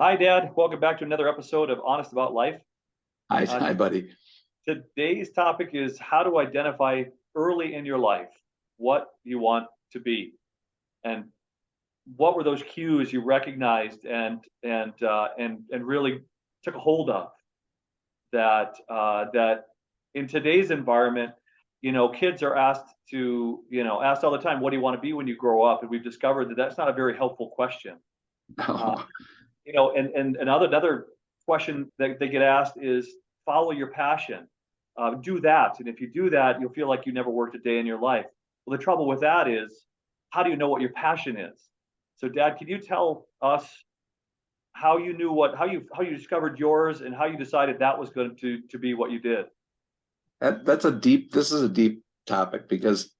Hi, Dad. Welcome back to another episode of Honest About Life. Hi, Uh, hi, buddy. Today's topic is how to identify early in your life what you want to be, and what were those cues you recognized and really took a hold of that in today's environment, kids are asked all the time, "What do you want to be when you grow up?" And we've discovered that that's not a very helpful question. Uh, Oh, and another question that they get asked is follow your passion. Do that, and if you do that, you'll feel like you never worked a day in your life. Well, the trouble with that is, how do you know what your passion is? So, Dad, can you tell us how you knew how you discovered yours and how you decided that was going to be what you did? this is a deep topic because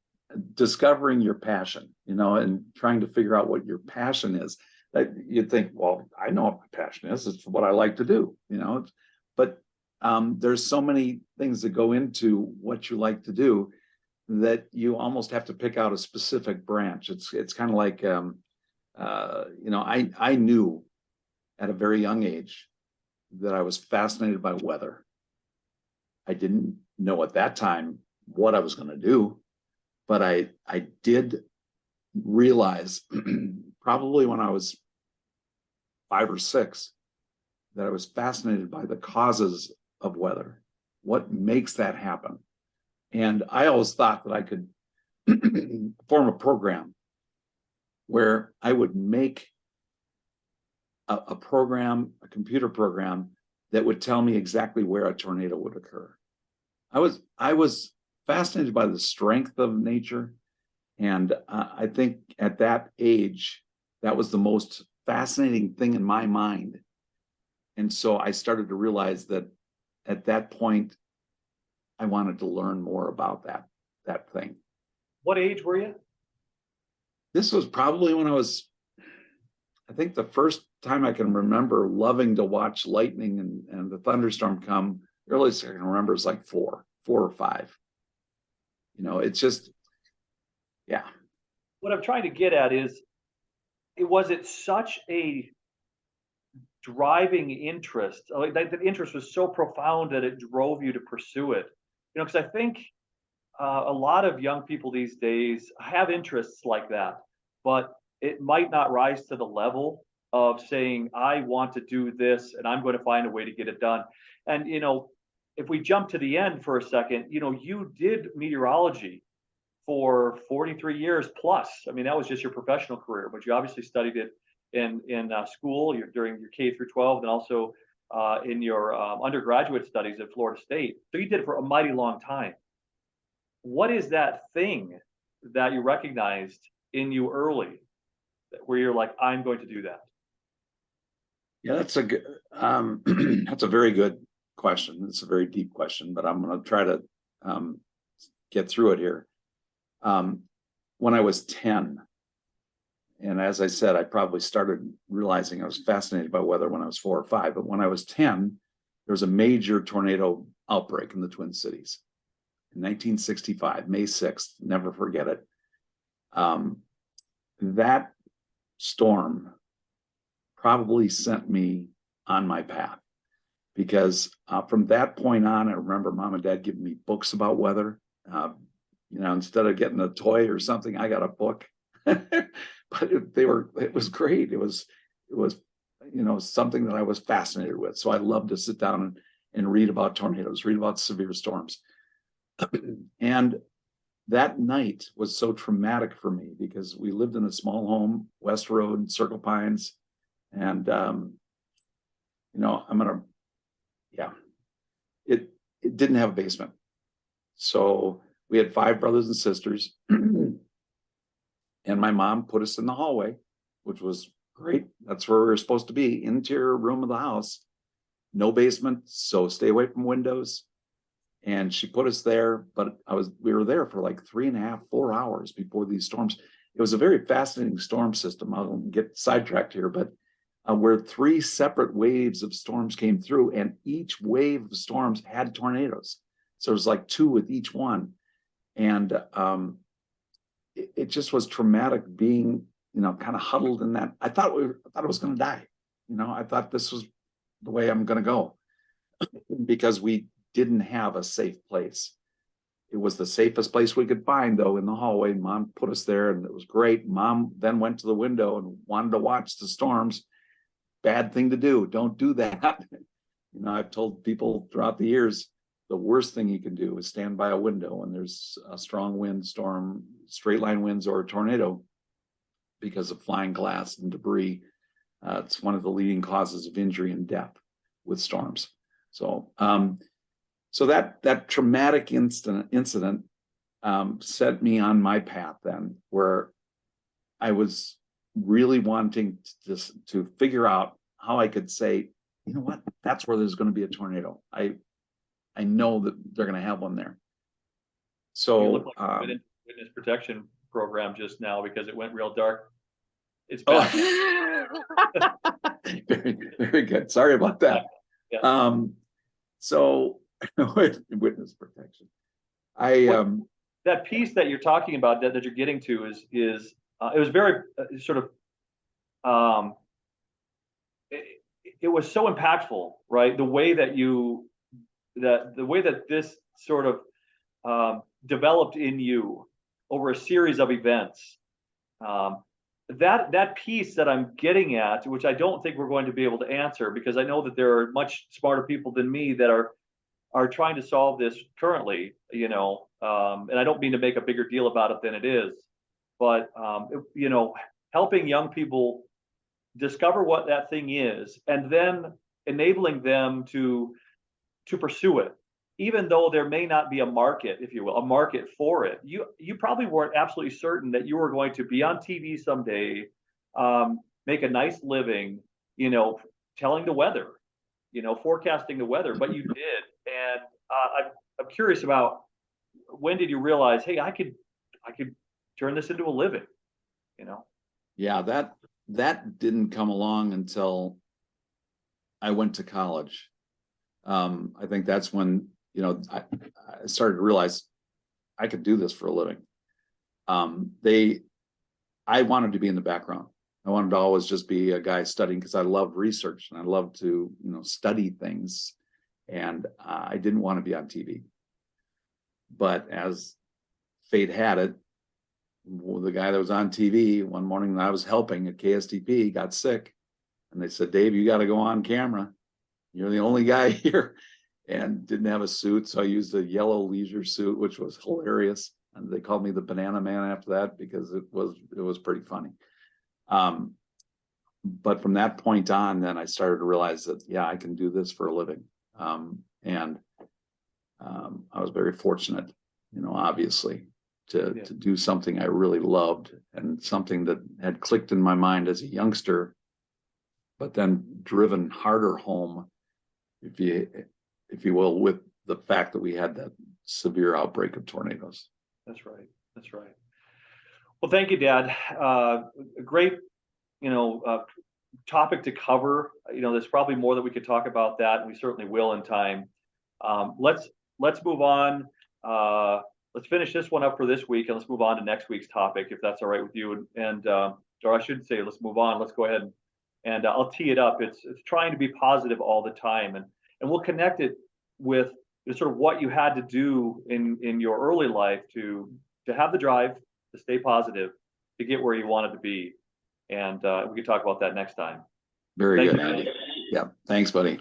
discovering your passion, and trying to figure out what your passion is, that you'd think, well, I know what my passion is. It's what I like to do, but there's so many things that go into what you like to do that you almost have to pick out a specific branch. It's kind of like, I knew at a very young age that I was fascinated by weather. I didn't know at that time what I was going to do, but I did realize probably when I was 5 or 6 that I was fascinated by the causes of weather, what makes that happen. And I always thought that I could form a program where I would make a program, a computer program that would tell me exactly where a tornado would occur. I was fascinated by the strength of nature, and I think at that age, that was the most fascinating thing in my mind. And so I started to realize that at that point, I wanted to learn more about that thing. What age were you? This was probably when I think the first time I can remember loving to watch lightning and the thunderstorm come. The earliest I can remember is like four or five. It's just, yeah. What I'm trying to get at is, was it such a driving interest? Like that interest was so profound that it drove you to pursue it. Because I think a lot of young people these days have interests like that, but it might not rise to the level of saying, I want to do this and I'm going to find a way to get it done. And, if we jump to the end for a second, you did meteorology for 43 years plus. I mean, that was just your professional career, but you obviously studied it in school during your K through 12, and also in your undergraduate studies at Florida State. So you did it for a mighty long time. What is that thing that you recognized in you early, where you're like, I'm going to do that? Yeah, that's a good, that's a very good question. It's a very deep question, but I'm going to try to um, get through it here. When I was 10, and as I said, I probably started realizing I was fascinated by weather when I was 4 or 5. But when I was 10, there was a major tornado outbreak in the Twin Cities in 1965, May 6th. Never forget it. That storm probably sent me on my path because from that point on, I remember Mom and Dad giving me books about weather. Instead of getting a toy or something, I got a book. But it was great. It was something that I was fascinated with. So I loved to sit down and read about tornadoes, read about severe storms. And that night was so traumatic for me because we lived in a small home, West Road, Circle Pines, and yeah, it didn't have a basement. So we had 5 brothers and sisters, and my mom put us in the hallway, which was great. That's where we were supposed to be, interior room of the house, no basement, so stay away from windows. And she put us there, but we were there for like 3.5, 4 hours before these storms. It was a very fascinating storm system. I'll get sidetracked here, but where 3 separate waves of storms came through, and each wave of storms had tornadoes. So it was like 2 with each one. And it just was traumatic being, kind of huddled in that. I thought I was going to die. I thought this was the way I'm going to go because we didn't have a safe place. It was the safest place we could find, though, in the hallway. Mom put us there, and it was great. Mom then went to the window and wanted to watch the storms. Bad thing to do. Don't do that. I've told people throughout the years, the worst thing you can do is stand by a window when there's a strong wind, storm, straight line winds, or a tornado because of flying glass and debris. It's one of the leading causes of injury and death with storms. So, so that traumatic incident set me on my path then, where I was really wanting to figure out how I could say, you know what, that's where there's going to be a tornado. I know that they're going to have one there. So You look like you fit into the witness protection program just now because it went real dark. It's bad. Very, very good. Sorry about that. Yeah. So witness protection. That piece that you're talking about that you're getting to is it was very sort of it was so impactful, right? The way that this sort of developed in you over a series of events. That piece that I'm getting at, which I don't think we're going to be able to answer, because I know that there are much smarter people than me that are trying to solve this currently, and I don't mean to make a bigger deal about it than it is, but helping young people discover what that thing is, and then enabling them to pursue it, even though there may not be a market, if you will, a market for it. You probably weren't absolutely certain that you were going to be on TV someday, make a nice living, telling the weather, forecasting the weather, but you did. And I'm curious about, when did you realize, hey, I could turn this into a living, Yeah, that didn't come along until I went to college. I think that's when, I started to realize I could do this for a living. I wanted to be in the background. I wanted to always just be a guy studying, because I loved research and I loved to, study things. And I didn't want to be on TV. But as fate had it, the guy that was on TV one morning that I was helping at KSTP got sick. And they said, Dave, you got to go on camera. You're the only guy here. And didn't have a suit. So I used a yellow leisure suit, which was hilarious. And they called me the Banana Man after that, because it was pretty funny. But from that point on, then I started to realize that, yeah, I can do this for a living. And I was very fortunate, obviously, to do something I really loved, and something that had clicked in my mind as a youngster, but then driven harder home, if you will, with the fact that we had that severe outbreak of tornadoes. That's right. That's right. Well, thank you, Dad. A great, topic to cover. There's probably more that we could talk about that, and we certainly will in time. Let's move on. Let's finish this one up for this week, and let's move on to next week's topic, if that's all right with you. Or I should say, let's move on. Let's go ahead and I'll tee it up. It's trying to be positive all the time, and we'll connect it with sort of what you had to do in your early life to have the drive to stay positive, to get where you wanted to be. And we can talk about that next time. Very good, Andy. Yeah. Thanks, buddy.